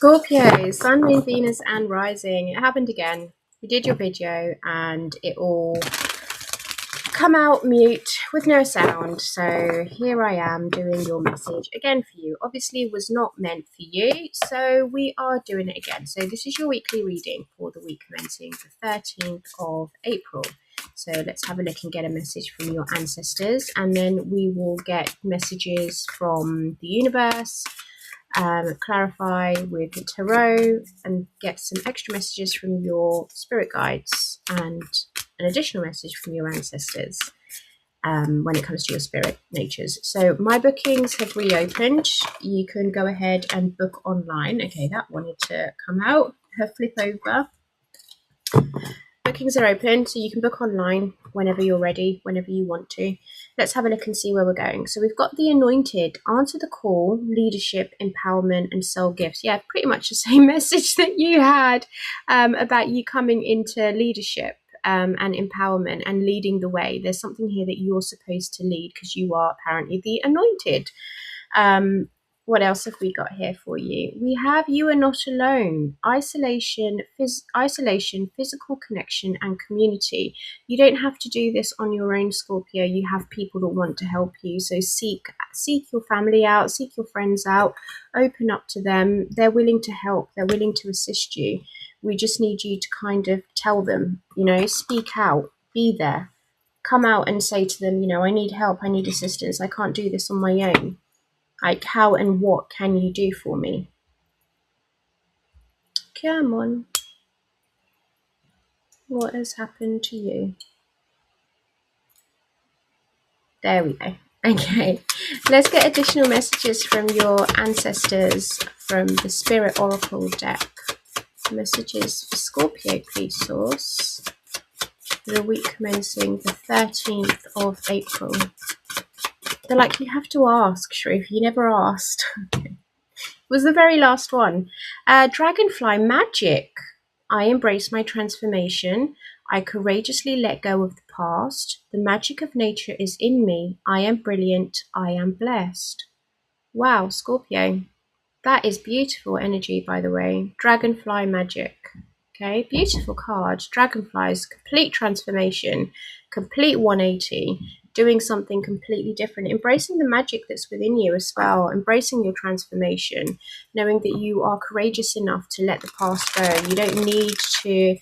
Scorpio, Sun, Moon, Venus, and Rising. It happened again. We did your video and it all come out mute with no sound. So here I am doing your message again for you. Obviously it was not meant for you, so we are doing it again. So this is your weekly reading for the week commencing the 13th of April. So let's have a look and get a message from your ancestors, and then we will get messages from the universe, clarify with the tarot, and get some extra messages from your spirit guides and an additional message from your ancestors when it comes to your spirit natures. So my bookings have reopened. You can go ahead and book online. Okay, that wanted to come out. Flip over. Bookings are open, so you can book online whenever you're ready, whenever you want to. Let's have a look and see where we're going. So we've got the Anointed, Answer the Call, Leadership, Empowerment, and Soul Gifts. Yeah, pretty much the same message that you had about you coming into leadership and empowerment and leading the way. There's something here that you're supposed to lead because you are apparently the Anointed. What else have we got here for you? We have You Are Not Alone, isolation, physical connection, and community. You don't have to do this on your own, Scorpio. You have people that want to help you. So seek your family out, seek your friends out, open up to them. They're willing to help. They're willing to assist you. We just need you to kind of tell them, speak out, be there. Come out and say to them, I need help, I need assistance. I can't do this on my own. Like, how and what can you do for me? Come on. What has happened to you? There we go. Okay, let's get additional messages from your ancestors from the Spirit Oracle deck. Messages for Scorpio, please, source. For the week commencing the 13th of April. They're like, you have to ask, Shroof. You never asked. Was the very last one. Dragonfly magic. I embrace my transformation. I courageously let go of the past. The magic of nature is in me. I am brilliant. I am blessed. Wow, Scorpio. That is beautiful energy, by the way. Dragonfly magic. Okay, beautiful card. Dragonflies, complete transformation, complete 180. Doing something completely different, embracing the magic that's within you as well, embracing your transformation, knowing that you are courageous enough to let the past go. You don't need to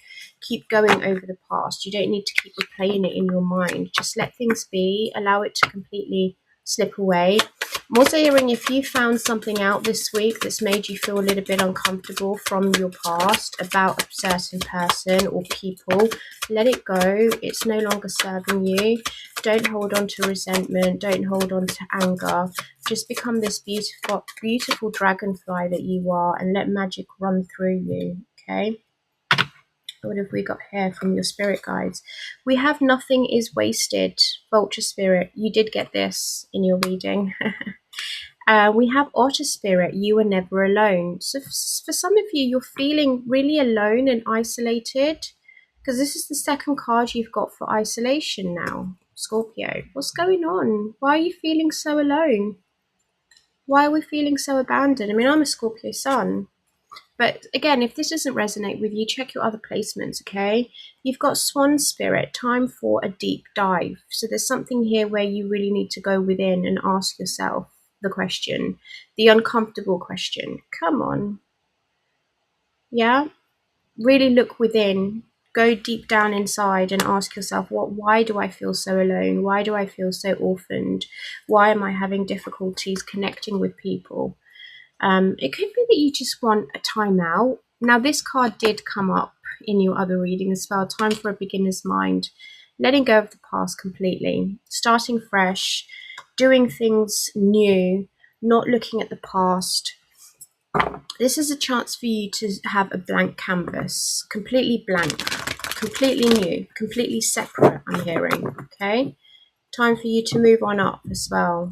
keep going over the past. You don't need to keep replaying it in your mind. Just let things be, allow it to completely slip away. I'm also hearing if you found something out this week that's made you feel a little bit uncomfortable from your past about a certain person or people, let it go. It's no longer serving you. Don't hold on to resentment. Don't hold on to anger. Just become this beautiful dragonfly that you are and let magic run through you, okay? What have we got here from your spirit guides? We have Nothing is Wasted. Vulture Spirit, you did get this in your reading. We have Otter Spirit, You Are Never Alone. So for some of you, you're feeling really alone and isolated because this is the second card you've got for isolation now, Scorpio. What's going on? Why are you feeling so alone? Why are we feeling so abandoned? I mean, I'm a Scorpio sun. But again, if this doesn't resonate with you, check your other placements, okay? You've got Swan Spirit, time for a deep dive. So there's something here where you really need to go within and ask yourself the question, the uncomfortable question. Come on. Yeah? Really look within. Go deep down inside and ask yourself, why do I feel so alone? Why do I feel so orphaned? Why am I having difficulties connecting with people? It could be that you just want a timeout. Now, this card did come up in your other reading as well. Time for a beginner's mind. Letting go of the past completely. Starting fresh. Doing things new. Not looking at the past. This is a chance for you to have a blank canvas. Completely blank. Completely new. Completely separate, I'm hearing. Okay? Time for you to move on up as well.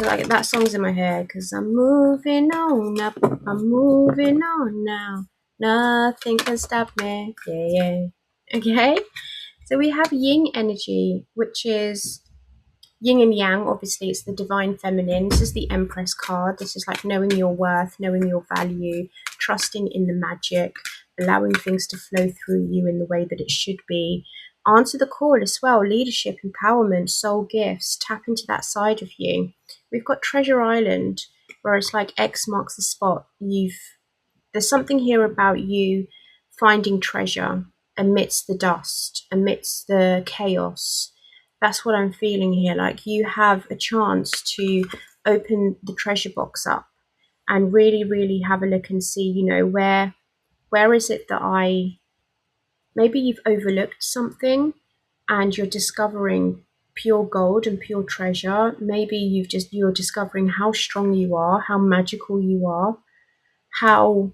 Like that song's in my head because I'm moving on up, I'm moving on now, nothing can stop me. Yeah. Okay, so we have yin energy, which is Yin and yang, obviously, it's the divine feminine. This is the Empress card. This is like knowing your worth, knowing your value, trusting in the magic, allowing things to flow through you in the way that it should be. Answer the call as well. Leadership, empowerment, soul gifts. Tap into that side of you. We've got Treasure Island, where it's like X marks the spot. There's something here about you finding treasure amidst the dust, amidst the chaos. That's what I'm feeling here. Like you have a chance to open the treasure box up and really, really have a look and see, you know, where is it that maybe you've overlooked something and you're discovering pure gold and pure treasure. Maybe you're discovering how strong you are, how magical you are, how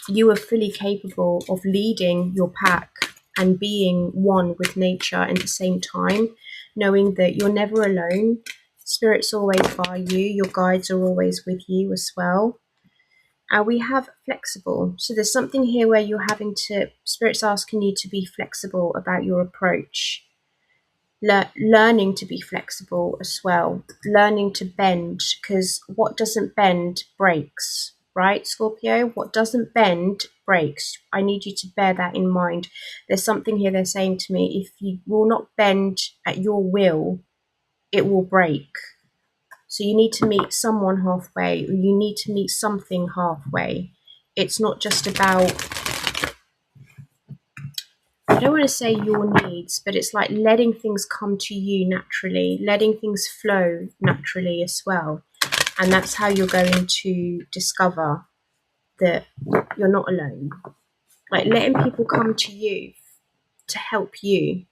you are fully capable of leading your pack and being one with nature at the same time, knowing that you're never alone. Spirit's always by you. Your guides are always with you as well. And we have flexible. So there's something here where you're having to, Spirit's asking you to be flexible about your approach. Learning to be flexible as well. Learning to bend, because what doesn't bend breaks. Right, Scorpio? What doesn't bend breaks. I need you to bear that in mind. There's something here they're saying to me. If you will not bend at your will, it will break. So you need to meet someone halfway, or you need to meet something halfway. It's not just about, I don't want to say your needs, but it's like letting things come to you naturally, letting things flow naturally as well. And that's how you're going to discover that you're not alone. Like letting people come to you to help you.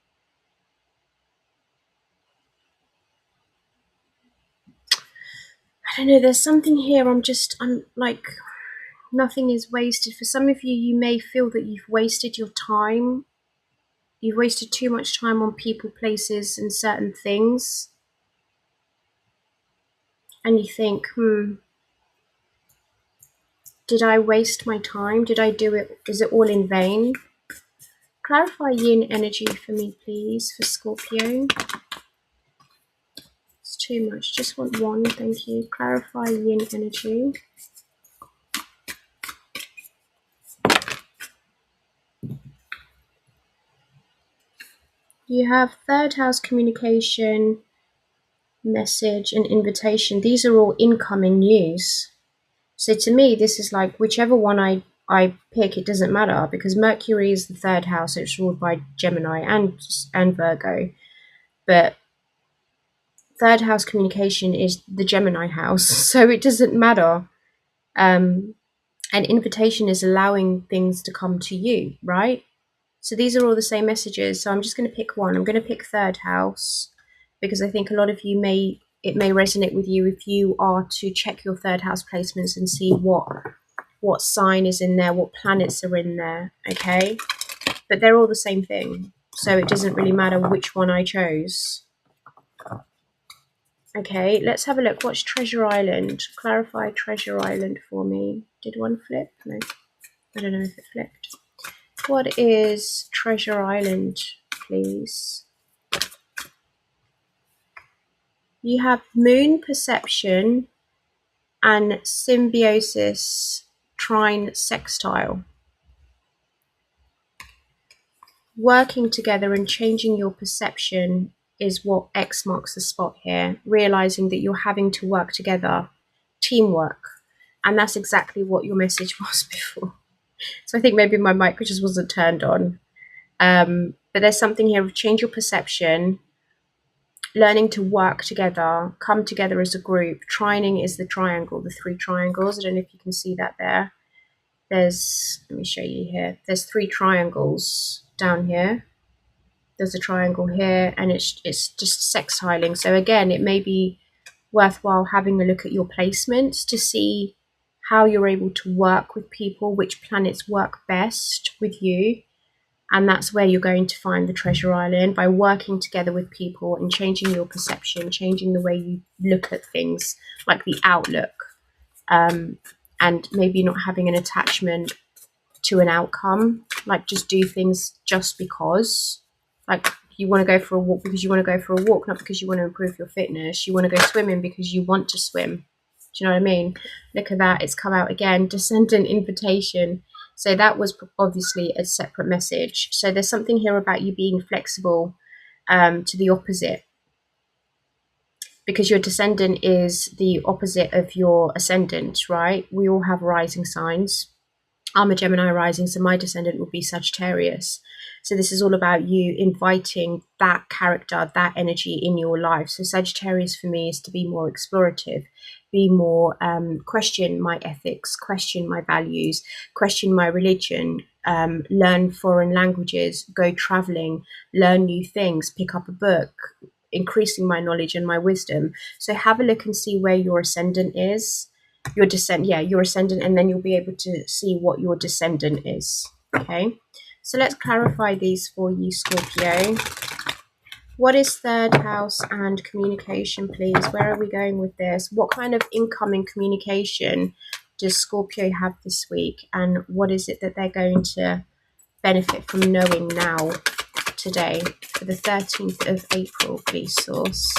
I don't know, there's something here, I'm like, nothing is wasted. For some of you, you may feel that you've wasted your time. You've wasted too much time on people, places, and certain things. And you think, did I waste my time? Did I do it? Is it all in vain? Clarify yin energy for me, please, for Scorpio. It's too much. Just want one, thank you. Clarify yin energy. You have third house communication, message, and invitation. These are all incoming news. So to me, this is like whichever one I pick, it doesn't matter, because Mercury is the third house. It's ruled by Gemini and Virgo. But third house communication is the Gemini house. So it doesn't matter. And invitation is allowing things to come to you, right? So these are all the same messages. So I'm just going to pick one. I'm going to pick third house, because I think a lot of you it may resonate with you if you are to check your third house placements and see what sign is in there, what planets are in there, okay? But they're all the same thing. So it doesn't really matter which one I chose. Okay, let's have a look. What's Treasure Island? Clarify Treasure Island for me. Did one flip? No, I don't know if it flipped. What is Treasure Island, please? You have moon perception and symbiosis trine sextile. Working together and changing your perception is what X marks the spot here. Realizing that you're having to work together, teamwork. And that's exactly what your message was before. So I think maybe my mic just wasn't turned on. But there's something here of change your perception, learning to work together, come together as a group. Trining is the triangle, the three triangles. I don't know if you can see that there. Let me show you here. There's three triangles down here. There's a triangle here, and it's just sextiling. So again, it may be worthwhile having a look at your placements to see how you're able to work with people, which planets work best with you. And that's where you're going to find the Treasure Island, by working together with people and changing your perception, changing the way you look at things, like the outlook, and maybe not having an attachment to an outcome, like just do things just because. Like You want to go for a walk because you want to go for a walk, not because you want to improve your fitness. You want to go swimming because you want to swim. Do you know what I mean? Look at that. It's come out again. Descendant invitation. So that was obviously a separate message. So there's something here about you being flexible to the opposite, because your descendant is the opposite of your ascendant, right? We all have rising signs. I'm a Gemini rising, so my descendant will be Sagittarius. So this is all about you inviting that character, that energy in your life. So Sagittarius for me is to be more explorative, be more, question my ethics, question my values, question my religion, learn foreign languages, go traveling, learn new things, pick up a book, increasing my knowledge and my wisdom. So have a look and see where your ascendant is. Your ascendant, and then you'll be able to see what your descendant is. Okay, so let's clarify these for you, Scorpio. What is third house and communication, please? Where are we going with this? What kind of incoming communication does Scorpio have this week, and what is it that they're going to benefit from knowing now, today, for the 13th of April, please, source?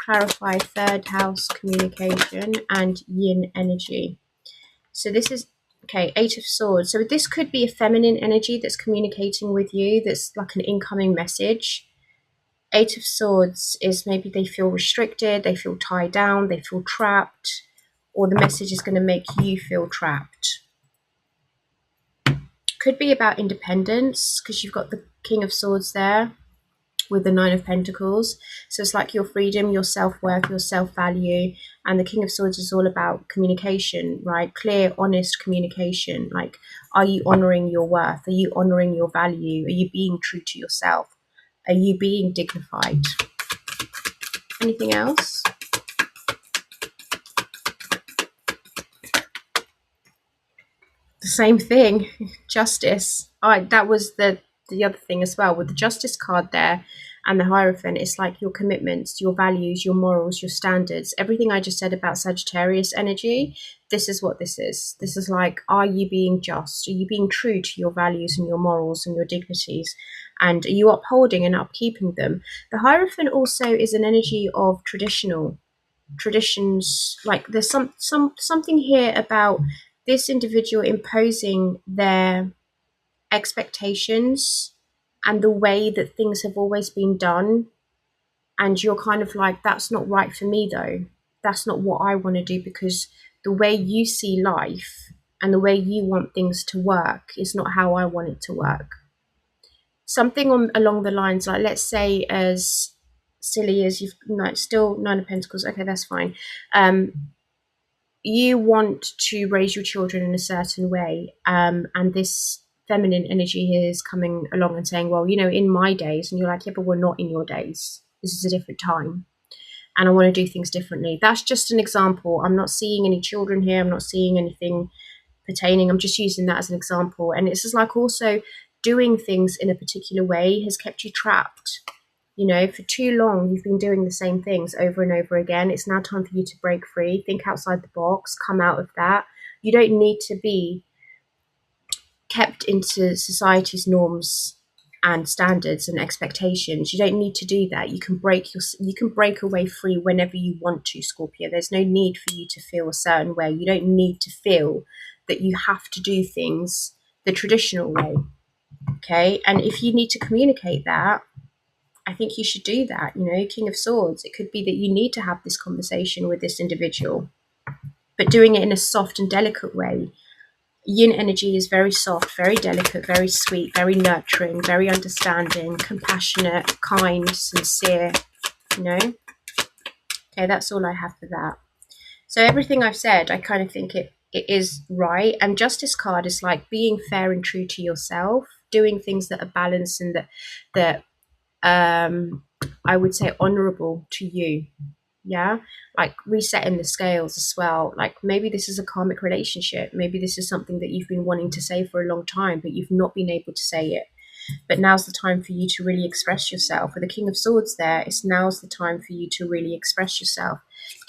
Clarify third house communication and yin energy. So this is, okay, 8 of Swords. So this could be a feminine energy that's communicating with you, that's like an incoming message. 8 of Swords is maybe they feel restricted, they feel tied down, they feel trapped, or the message is going to make you feel trapped. Could be about independence, because you've got the King of Swords there with the 9 of Pentacles. So it's like your freedom, your self-worth, your self-value. And the King of Swords is all about communication, right? Clear, honest communication. Like, are you honoring your worth? Are you honoring your value? Are you being true to yourself? Are you being dignified? Anything else? The same thing. Justice. That was the other thing as well, with the Justice card there and the Hierophant. It's like your commitments, your values, your morals, your standards, everything I just said about Sagittarius energy. This is what this is. This is like, are you being just? Are you being true to your values and your morals and your dignities? And are you upholding and upkeeping them? The Hierophant also is an energy of traditions. Like, there's something here about this individual imposing their expectations and the way that things have always been done, and you're kind of like, that's not right for me though, that's not what I want to do, because the way you see life and the way you want things to work is not how I want it to work. Something along the lines, like, let's say, as silly as you've still 9 of Pentacles, okay, that's fine. You want to raise your children in a certain way, and this feminine energy here is coming along and saying, well, in my days, and you're like, yeah, but we're not in your days. This is a different time, and I want to do things differently. That's just an example. I'm not seeing any children here. I'm not seeing anything pertaining. I'm just using that as an example. And it's just like, also doing things in a particular way has kept you trapped. For too long, you've been doing the same things over and over again. It's now time for you to break free, think outside the box, come out of that. You don't need to be kept into society's norms and standards and expectations. You don't need to do that. You can break away free whenever you want to, Scorpio. There's no need for you to feel a certain way. You don't need to feel that you have to do things the traditional way. Okay? And if you need to communicate that, I think you should do that. King of Swords, it could be that you need to have this conversation with this individual, but doing it in a soft and delicate way. Yin energy is very soft, very delicate, very sweet, very nurturing, very understanding, compassionate, kind, sincere, Okay, that's all I have for that. So everything I've said, I kind of think it is right. And Justice card is like being fair and true to yourself, doing things that are balanced and that I would say honorable to you. Yeah, like resetting the scales as well. Like, maybe this is a karmic relationship. Maybe this is something that you've been wanting to say for a long time, but you've not been able to say it. But now's the time for you to really express yourself. With the King of Swords there, now's the time for you to really express yourself.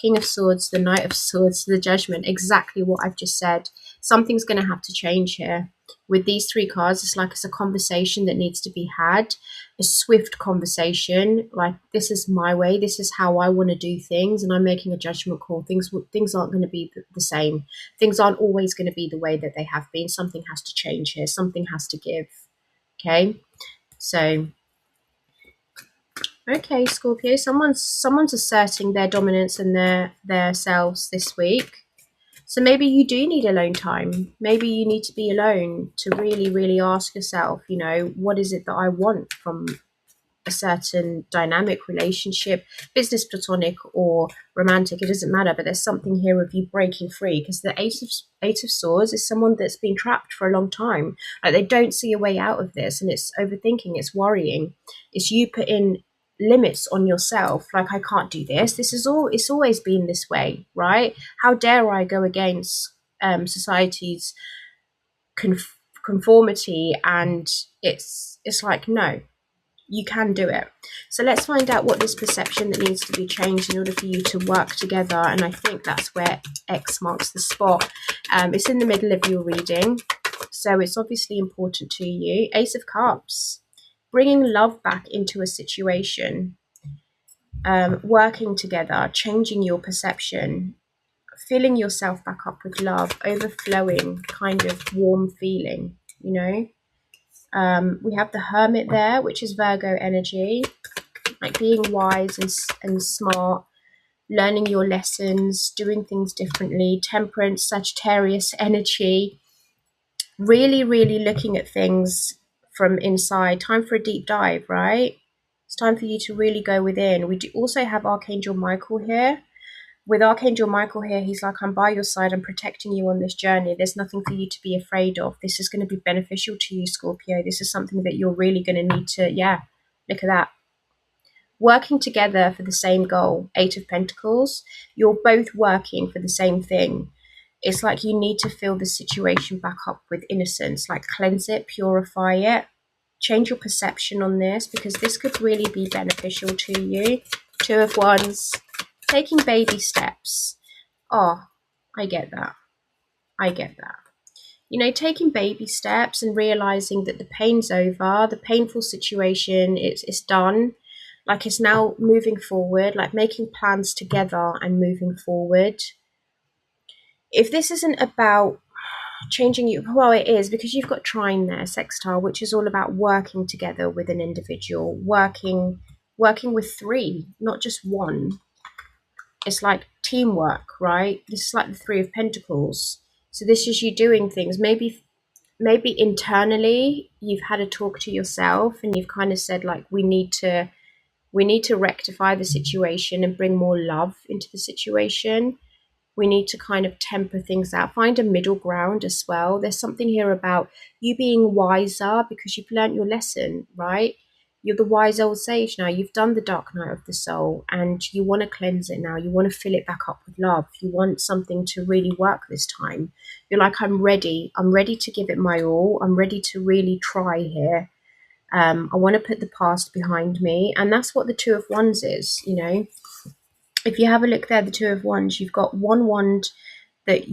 King of Swords, the Knight of Swords, the Judgment, exactly what I've just said. Something's going to have to change here. With these three cards, it's like it's a conversation that needs to be had, a swift conversation, like this is my way, this is how I want to do things, and I'm making a judgment call. Things aren't going to be the same. Things aren't always going to be the way that they have been. Something has to change here. Something has to give. Okay, so okay, Scorpio, someone's asserting their dominance and their selves this week. So maybe you do need alone time. Maybe you need to be alone to really, really ask yourself, you know, what is it that I want from a certain dynamic relationship, business, platonic or romantic, it doesn't matter, but there's something here of you breaking free, because the eight of swords is someone that's been trapped for a long time. Like they don't see a way out of this, and it's overthinking, it's worrying, it's you putting limits on yourself, like I can't do this, it's always been this way, right? How dare I go against society's conformity? And it's like, no, you can do it. So let's find out what this perception that needs to be changed in order for you to work together. And I think that's where X marks the spot. It's in the middle of your reading, so it's obviously important to you. Ace of Cups, bringing love back into a situation, working together, changing your perception, filling yourself back up with love, overflowing kind of warm feeling, you know. We have the Hermit there, which is Virgo energy, like being wise and smart, learning your lessons, doing things differently. Temperance, Sagittarius energy, really, really looking at things from inside. Time for a deep dive, right? It's time for you to really go within. We do also have Archangel Michael here. With Archangel Michael here, he's like, I'm by your side, I'm protecting you on this journey. There's nothing for you to be afraid of. This is going to be beneficial to you, Scorpio. This is something that you're really going to need to, look at that. Working together for the same goal, Eight of Pentacles. You're both working for the same thing. It's like you need to fill the situation back up with innocence, like cleanse it, purify it, change your perception on this, because this could really be beneficial to you. Two of Wands. Taking baby steps. Oh, I get that. I get that. You know, taking baby steps and realizing that the pain's over, the painful situation, it's done. Like it's now moving forward, like making plans together and moving forward. If this isn't about changing you, well, it is, because you've got trine there, sextile, which is all about working together with an individual, working with three, not just one. It's like teamwork, right? This is like the Three of Pentacles. So this is you doing things. Maybe internally you've had a talk to yourself and you've kind of said, like, we need to rectify the situation and bring more love into the situation. We need to kind of temper things out, find a middle ground as well. There's something here about you being wiser because you've learned your lesson, right? You're the wise old sage now. You've done the dark night of the soul and you want to cleanse it now. You want to fill it back up with love. You want something to really work this time. You're like, I'm ready. I'm ready to give it my all. I'm ready to really try here. I want to put the past behind me. And that's what the Two of Wands is, you know. If you have a look there, the Two of Wands, you've got one wand that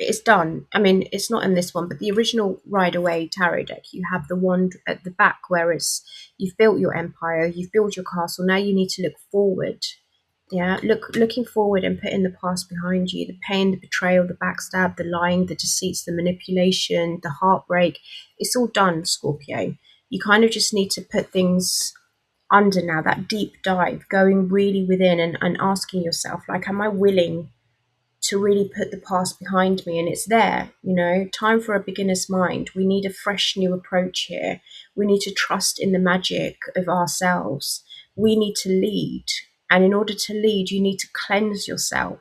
it's done. I mean, it's not in this one, but the original Rider-Waite tarot deck, you have the wand at the back where you've built your empire, you've built your castle. Now you need to look forward. Yeah, looking forward and putting the past behind you, the pain, the betrayal, the backstab, the lying, the deceits, the manipulation, the heartbreak. It's all done, Scorpio. You kind of just need to put things under now, that deep dive, going really within and asking yourself, like, am I willing to really put the past behind me? And it's there, you know, time for a beginner's mind. We need a fresh new approach here. We need to trust in the magic of ourselves. We need to lead. And in order to lead, you need to cleanse yourself,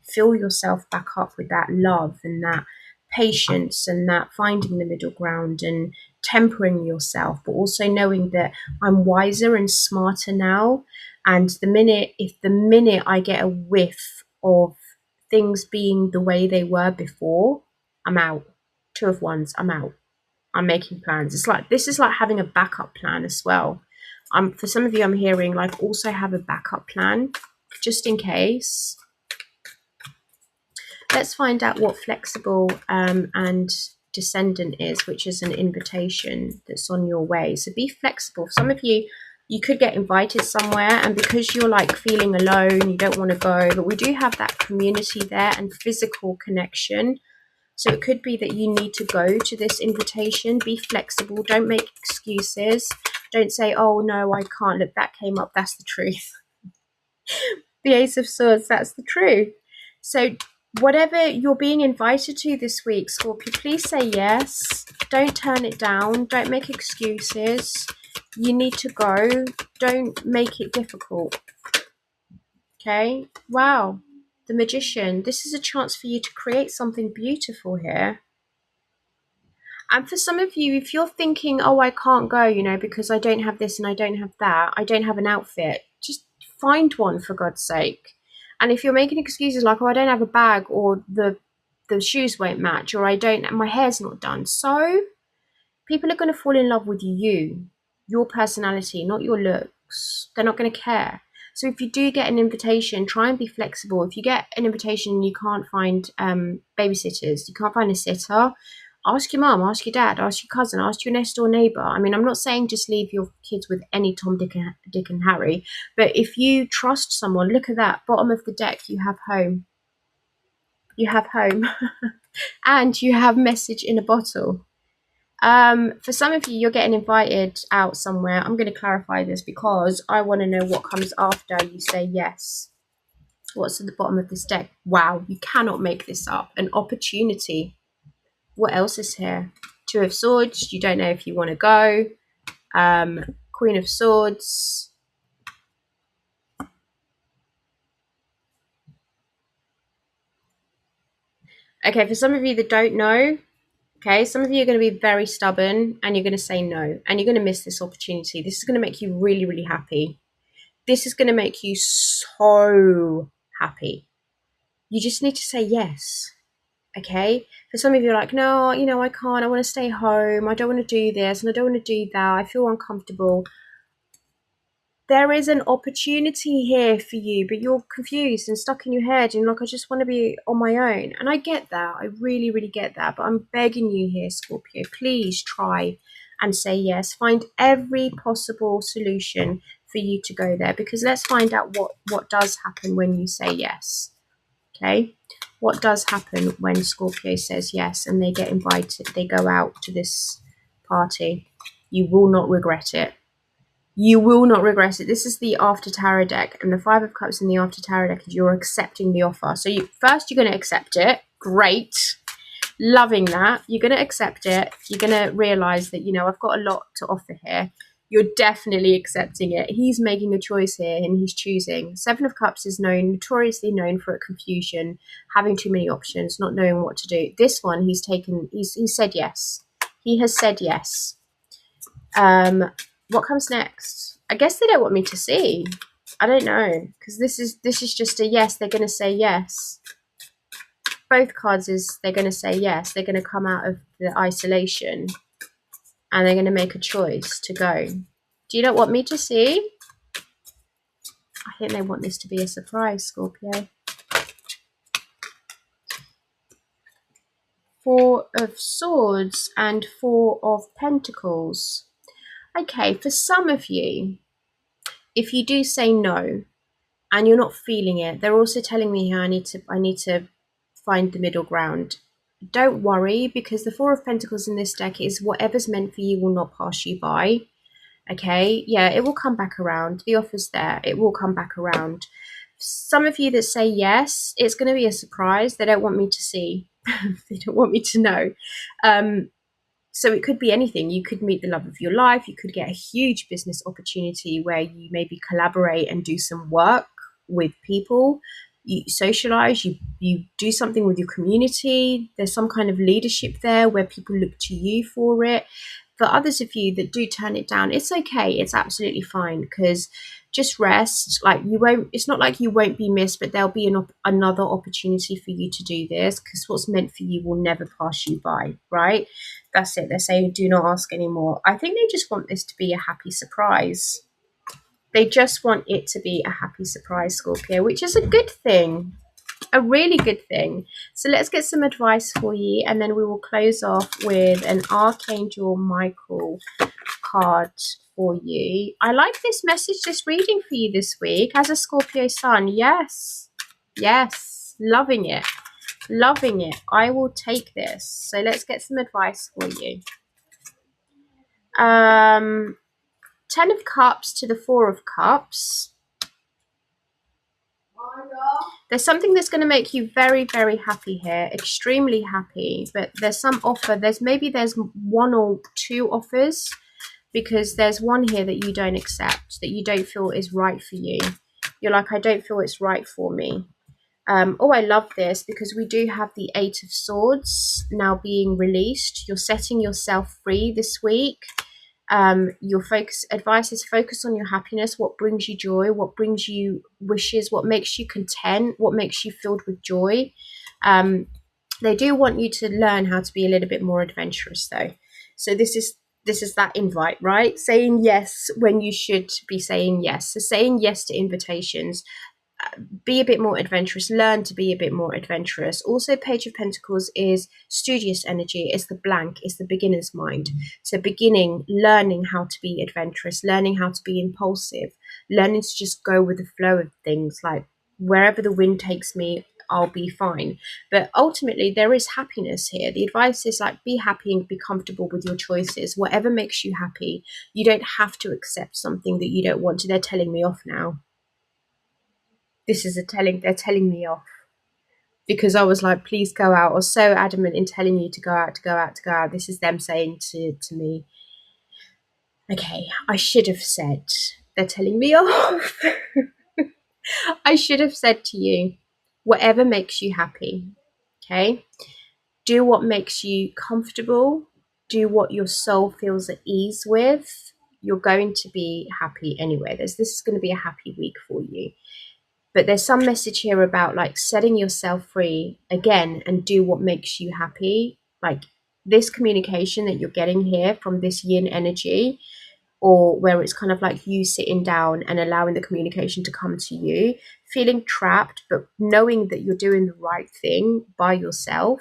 fill yourself back up with that love and that patience and that finding the middle ground and tempering yourself, but also knowing that I'm wiser and smarter now. And if the minute I get a whiff of things being the way they were before, I'm out. Two of Wands, I'm out. I'm making plans. It's like, this is like having a backup plan as well. For some of you, I'm hearing like also have a backup plan. just in case. Let's find out what flexible and descendant is, which is an invitation that's on your way. So be flexible. Some of you, you could get invited somewhere, and because you're like feeling alone, you don't want to go, but we do have that community there and physical connection. So it could be that you need to go to this invitation. Be flexible. Don't make excuses. Don't say, oh no, I can't. Look, that came up. That's the truth. The Ace of Swords, that's the truth. So whatever you're being invited to this week, Scorpio, please say yes. Don't turn it down. Don't make excuses. You need to go. Don't make it difficult. Okay? Wow. The Magician. This is a chance for you to create something beautiful here. And for some of you, if you're thinking, oh, I can't go, you know, because I don't have this and I don't have that, I don't have an outfit, just find one for God's sake. And if you're making excuses like, oh, I don't have a bag, or the shoes won't match, or my hair's not done. So people are going to fall in love with you, your personality, not your looks. They're not going to care. So if you do get an invitation, try and be flexible. If you get an invitation and you can't find babysitters, you can't find a sitter, ask your mum, ask your dad, ask your cousin, ask your next door neighbour. I mean, I'm not saying just leave your kids with any Tom, Dick and Harry, but if you trust someone, look at that, bottom of the deck, you have home. You have home. And you have message in a bottle. For some of you, you're getting invited out somewhere. I'm going to clarify this because I want to know what comes after you say yes. What's at the bottom of this deck? Wow, you cannot make this up. An opportunity. What else is here? Two of Swords. You don't know if you want to go. Queen of Swords. Okay, for some of you that don't know, okay, some of you are going to be very stubborn and you're going to say no, and you're going to miss this opportunity. This is going to make you really, really happy. This is going to make you so happy. You just need to say yes. Okay, for some of you are like, no, you know, I can't, I want to stay home, I don't want to do this and I don't want to do that, I feel uncomfortable. There is an opportunity here for you, but you're confused and stuck in your head and you're like, I just want to be on my own. And I get that, I really, really get that, but I'm begging you here, Scorpio, please try and say yes. Find every possible solution for you to go there, because let's find out what does happen when you say yes. Okay, what does happen when Scorpio says yes and they get invited, they go out to this party? You will not regret it. You will not regret it. This is the After Tarot deck, and the Five of Cups in the After Tarot deck is you're accepting the offer. So first you're going to accept it. Great. Loving that. You're going to accept it. You're going to realize that, you know, I've got a lot to offer here. You're definitely accepting it. He's making a choice here and he's choosing. Seven of Cups is notoriously known for confusion, having too many options, not knowing what to do. This one, he's said yes. He has said yes. What comes next? I guess they don't want me to see. I don't know, because this is just a yes. They're going to say yes. Both cards is they're going to say yes. They're going to come out of the isolation and they're going to make a choice to go. Do you not want me to see? I think they want this to be a surprise, Scorpio. Four of Swords and Four of Pentacles. Okay, for some of you, if you do say no and you're not feeling it, they're also telling me here I need to find the middle ground. Don't worry, because the Four of Pentacles in this deck is whatever's meant for you will not pass you by. Okay, yeah, it will come back around. The offer's there. It will come back around. Some of you that say yes, it's going to be a surprise. They don't want me to see. They don't want me to know. So it could be anything. You could meet the love of your life. You could get a huge business opportunity where you maybe collaborate and do some work with people. You socialize, you do something with your community. There's some kind of leadership there where people look to you for it. For others of you that do turn it down, it's okay. It's absolutely fine, because just rest. Like, you won't, it's not like you won't be missed, but there'll be another opportunity for you to do this, because what's meant for you will never pass you by, right? That's it. They're saying do not ask anymore. I think they just want this to be a happy surprise. They just want it to be a happy surprise, Scorpio, which is a good thing. A really good thing. So let's get some advice for you, and then we will close off with an Archangel Michael card for you. I like this message, this reading for you this week as a Scorpio sun. Yes, yes, loving it, loving it. I will take this. So let's get some advice for you. 10 of Cups to the 4 of Cups. There's something that's going to make you very, very happy here, extremely happy, but there's some offer. There's 1 or 2 offers, because there's one here that you don't accept, that you don't feel is right for you. You're like, I don't feel it's right for me. Oh, I love this, because we do have the 8 of Swords now being released. You're setting yourself free this week. Your advice is focus on your happiness, what brings you joy, what brings you wishes, what makes you content, what makes you filled with joy. They do want you to learn how to be a little bit more adventurous though. So this is that invite, right? Saying yes when you should be saying yes. So saying yes to invitations. Be a bit more adventurous, learn to be a bit more adventurous. Also, Page of Pentacles is studious energy, it's the blank, it's the beginner's mind. So learning how to be adventurous, learning how to be impulsive, learning to just go with the flow of things, like wherever the wind takes me, I'll be fine. But ultimately, there is happiness here. The advice is like, be happy and be comfortable with your choices, whatever makes you happy. You don't have to accept something that you don't want to. They're telling me off now. They're telling me off, because I was like, please go out. I was so adamant in telling you to go out, to go out, to go out. This is them saying to me, okay, I should have said, they're telling me off. I should have said to you, whatever makes you happy, okay? Do what makes you comfortable. Do what your soul feels at ease with. You're going to be happy anyway. This is going to be a happy week for you. But there's some message here about like setting yourself free again and do what makes you happy. Like this communication that you're getting here from this yin energy, or where it's kind of like you sitting down and allowing the communication to come to you, feeling trapped, but knowing that you're doing the right thing by yourself.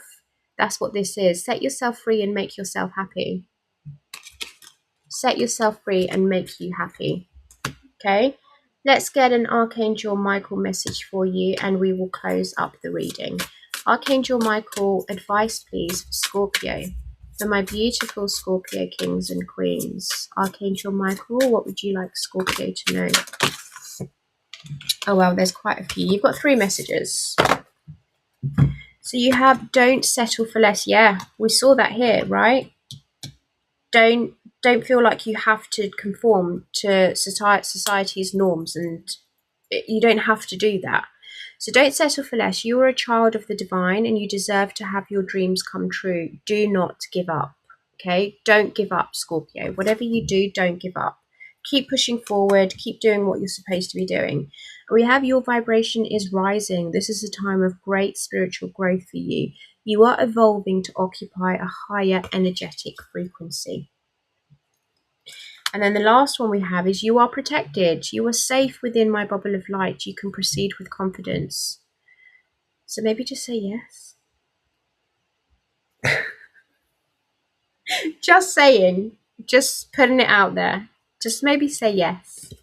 That's what this is. Set yourself free and make yourself happy. Set yourself free and make you happy. Okay? Let's get an Archangel Michael message for you, and we will close up the reading. Archangel Michael, advice please for Scorpio. For my beautiful Scorpio kings and queens. Archangel Michael, what would you like Scorpio to know? Oh well, there's quite a few. You've got 3 messages. So you have don't settle for less. Yeah, we saw that here, right? Don't feel like you have to conform to society's norms, and you don't have to do that. So don't settle for less. You are a child of the divine and you deserve to have your dreams come true. Do not give up, okay? Don't give up, Scorpio. Whatever you do, don't give up. Keep pushing forward. Keep doing what you're supposed to be doing. We have your vibration is rising. This is a time of great spiritual growth for you. You are evolving to occupy a higher energetic frequency. And then the last one we have is you are protected. You are safe within my bubble of light. You can proceed with confidence. So maybe just say yes. Just saying, just putting it out there. Just maybe say yes.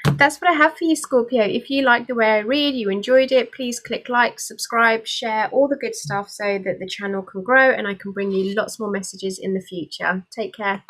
That's what I have for you, Scorpio. If you like the way I read, you enjoyed it, please click like, subscribe, share, all the good stuff so that the channel can grow and I can bring you lots more messages in the future. Take care.